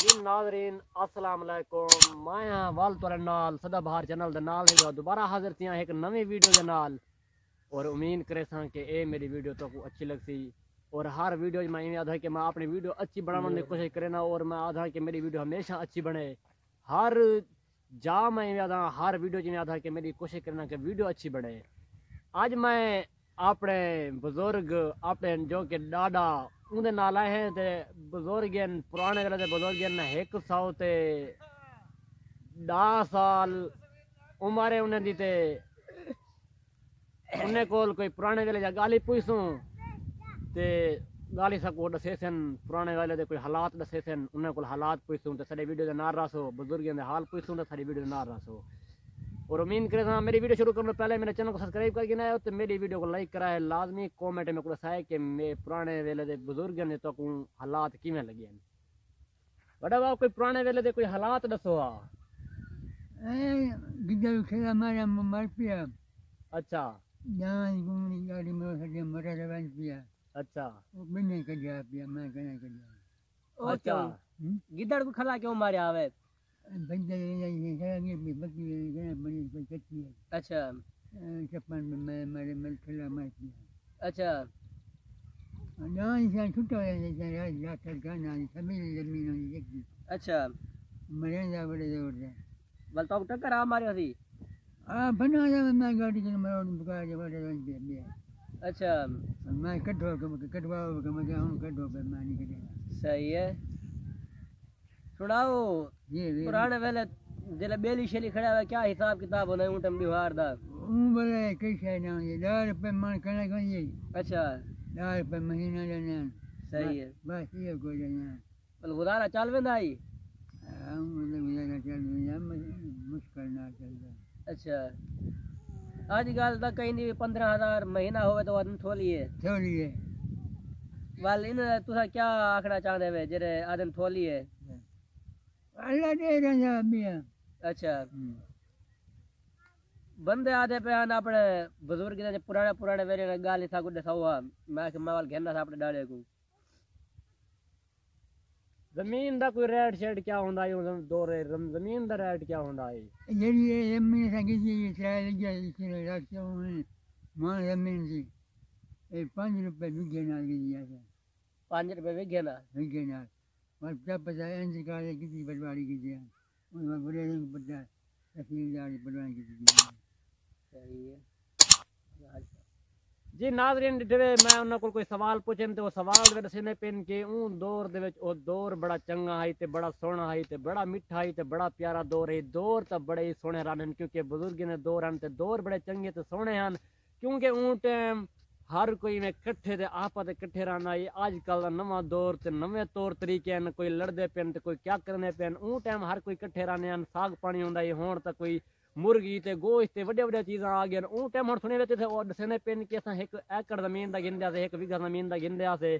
जी नाज़रीन अस्सलाम वालेकुम। मैं हाँ वाल तुरे नाल सदाबहार चैनल दे नाल ही दोबारा हाजिर थियां एक नवी वीडियो दे नाल। और उम्मीद करे सां कि ए मेरी वीडियो तो अच्छी लगसी। और हर वीडियो में इवें आधा कि मैं अपनी वीडियो अच्छी बनाने की कोशिश करे ना, और मैं आधा कि मेरी वीडियो हमेशा अच्छी बने। हर जा मैं इवें आधा हर वीडियो में आधा कि मेरी कोशिश करना कि वीडियो अच्छी बने। आज मैं अपने बुजुर्ग अपने जो कि डाडा उनके नाल आए हैं ते बुजुर्ग पुराने वेले दे बुजुर्ग 100 ते 10 साल उम्र है उन्हें दी ते उन्हें कोल कोई पुराने वेले जा गाली पूछूं ते गाली सको दसे सन पुराने वेले दे कोई हालात दसे सन उन्हें कोल हालात पूछूं ते साडी वीडियो दे नाल रसो बुजुर्गों दे हाल पूछूं ते साडी वीडियो दे नाल रसो। और उम्मीद करे था मेरी वीडियो शुरू करने पहले मेरे चैनल को सब्सक्राइब करके ना आए तो मेरी वीडियो को लाइक कराए लाजमी कमेंट में कुछ है कि मैं पुराने वेले दे बुजुर्ग ने तो को हालात किवें लगे हैं। बड़ा बाप कोई पुराने वेले दे कोई हालात दसो आ। गिद्दड़ खेला मारा मर पिया अच्छा जान घूमनी गाड़ी में सजे मरा रवान पिया अच्छा वो बिने कजा पिया मैं कहना कजा अच्छा गिद्दड़ को खला क्यों मारे आवे? बंदे ये कहेंगे भी बकरी कहना बनी कोई कच्ची है। अच्छा चप्पन में मैं मारे मर खेला मार पिया अच्छा जान से छुट्टा है जरा जाकर गाना सभी जमीन एक अच्छा मरेंदा बड़े जोर से बल तो टक्कर आ मारे थी। बना जा मैं गाड़ी के मरोड़ बुका जे बड़े रन पे अच्छा मैं कटवा के कटवाओ के मैं हूं कटवा पे मैं नहीं करेगा। सही है। सुनाओ ये पुराने वेले जिले बेली शेली खड़ा है क्या हिसाब किताब होना ऊंट बिहार दा? बोले कैसे ना ये 10 रुपए मन करना कौन ये अच्छा 10 रुपए महीना देना सही है। बस ये को देना बल गुजारा चल वेंदा आई। हम मतलब चल मुश्किल ना चलता। अच्छा आजकल तो कहीं नहीं 15,000 महीना होवे तो आदमी थोलिए थोड़ी वाल इन तुसा क्या आखना चाहते वे जेरे आदमी थोलिए? अल्लाह दे रहा मियां। अच्छा बंदे आधे पे आन अपने बुजुर्ग ने पुराने पुराने वेरे ने गाली था गुड सवा मैं कि मैं वाल घेरना था अपने डाले को। जमीन दा कोई रेट शेट क्या होंदा है दो रे जमीन दा रेट क्या होंदा है? ये जमीन संगी जी ट्रायल लग गया इसने रखते हैं मां जमीन जी 5 रुपए बिके ना दिया था 5 रुपए बिके ना बिके ना और क्या पता है इंज का किसी बटवारी की दिया उन बड़े रंग पता तहसीलदार बटवारी की दिया। सही है। जी नाज़रीन डिठे मैं उन्हें कोई सवाल पूछे तो वो सवाल दे दसने पेन के उन दौर दे विच ओ दौर बड़ा चंगा है ते बड़ा सोहना है ते बड़ा मिठा है ते बड़ा प्यारा दौर है। दौर तो बड़े ही सोहने रन क्योंकि बुजुर्ग ने दौर हैं ते दौर बड़े चंगे ते सोहने हैं क्योंकि उन टाइम हर कोई में कट्ठे ते आपा ते कट्ठे रहना है। अजकल नवा दौर ते नवे तौर तरीके हैं कोई लड़दे पेन ते कोई क्या करने पेन उन टाइम हर कोई कट्ठे रहने हैं साग पानी होंदा है हुण तां कोई मुर्गी ते गोश्त ते वड्डे वड्डे चीज़ां आ गई उन टाइम हुण सुने वेते थे और दसने पेन कि असां 1 एकड़ जमीन दा गिनदे से 1 बीघा जमीन दा गिनदे से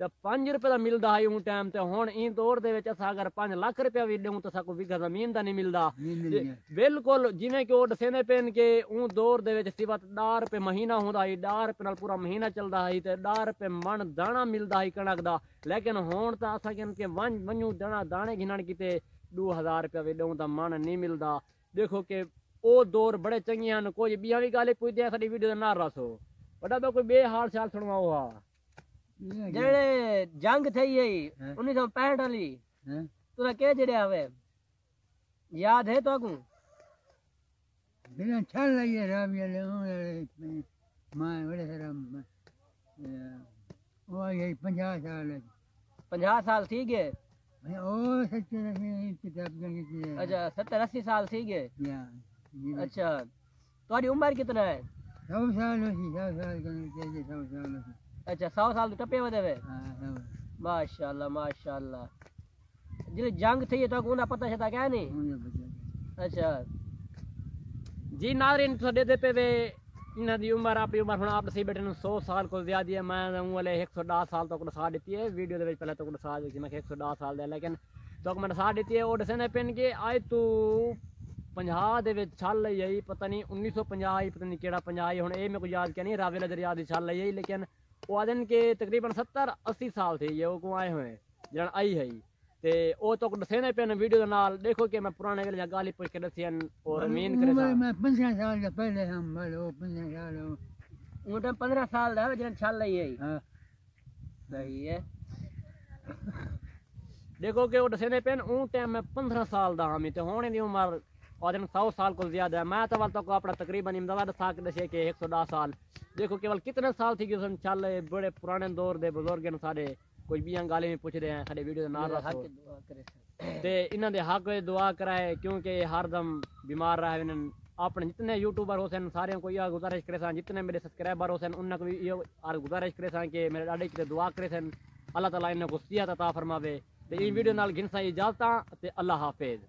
ते 5 रुपए दा मिलदा है उन टाइम ते हुण इन दौर दे विच असां अगर 5 लाख रुपया भी देऊं तो साको बीघा जमीन दा नहीं मिलदा। बिल्कुल जिवें कि ओ दसने पेन के उन दौर दे विच सिर्फ 10 रुपए महीना हुंदा है 10 रुपए नाल पूरा महीना चलदा है ते 10 रुपए मन दाना मिलदा है कणक दा। लेकिन हुण तां असां के वञू दाने घिनण किते 2000 रुपया भी देऊं तां मन नहीं मिलदा। देखो कि ओ दौर बड़े चंगे हैं कोई बिया भी गाली पूछदे साडी वीडियो ना रसो बड़ा कोई बे हाल चाल सुनवाओ हा जेड़े जंग थई है 1965 वाली तुरा के जेड़े आवे याद है तो को बिना चल लगे राबिया ले मां बड़े सारा ओ ये 50 साल 50 साल थी गए ओ सच्चे नहीं किताब जंगी की। अच्छा 70-80 साल थी गए। अच्छा तुम्हारी उम्र कितना है? 100 साल होगी 100 साल करनी चाहिए 100 साल होगी। अच्छा 100 साल तो टपे वदे वे हां माशाल्लाह माशाल्लाह जिले जंग थी तो को ना पता छता क्या नहीं। अच्छा जी नाज़रीन सदे दे पे वे इन्हां दी उम्र अपनी उम्र हुण आप दसी बैठे 100 साल को ज्यादा है मैं वाले 110 साल तक दसा दी है वीडियो दे पहले तो दसा दी मैं 110 साल दे लेकिन तो मैं दसा दी है वो दसने पेन के आए तू 50 दे विच छल लई पता नहीं 1950 पता नहीं केड़ा 50 हुण ए मेरे को याद क्या नहीं रावेला दरिया दी छल लई लेकिन वो आदन के तकरीबन 70-80 साल थे ये वो को आए हुए जन आई है ते ओ तो दसेने पेन वीडियो दे नाल देखो कि मैं पुराने गल गाली पूछ के दसियन और मीन करे सा मैं 15 साल का पहले हम बोलो 15 साल हो वो टाइम 15 साल दा जन छल लई है हाँ सही है देखो कि वो दसेने पेन ऊ टाइम में 15 साल दा हम ते होने दी उम्र और 100 साल को ज्यादा है मैं तो वाल तो अपना तकरीबन इमदाद सा के दसे कि 110 साल देखो केवल कितने साल थी कि चल बड़े पुराने दौर दे बुजुर्ग ने सारे कोई भी गाली में पूछते हैं साडे वीडियो दे नाल रखो दुआ करे ते इन्हां दे हक विच दुआ कराए क्योंकि हरदम बीमार रहे इन अपने जितने यूट्यूबर हो सन सारे को यह गुजारिश करे सन जितने मेरे सब्सक्राइबर हो सन उन्हें को भी यो गुजारिश करे सन कि मेरे डाडे की दुआ करे सन अल्लाह ताला इन्हें को सेहत अता फरमावे ते इन वीडियो नाल गिनसा इजाजत ते अल्लाह हाफिज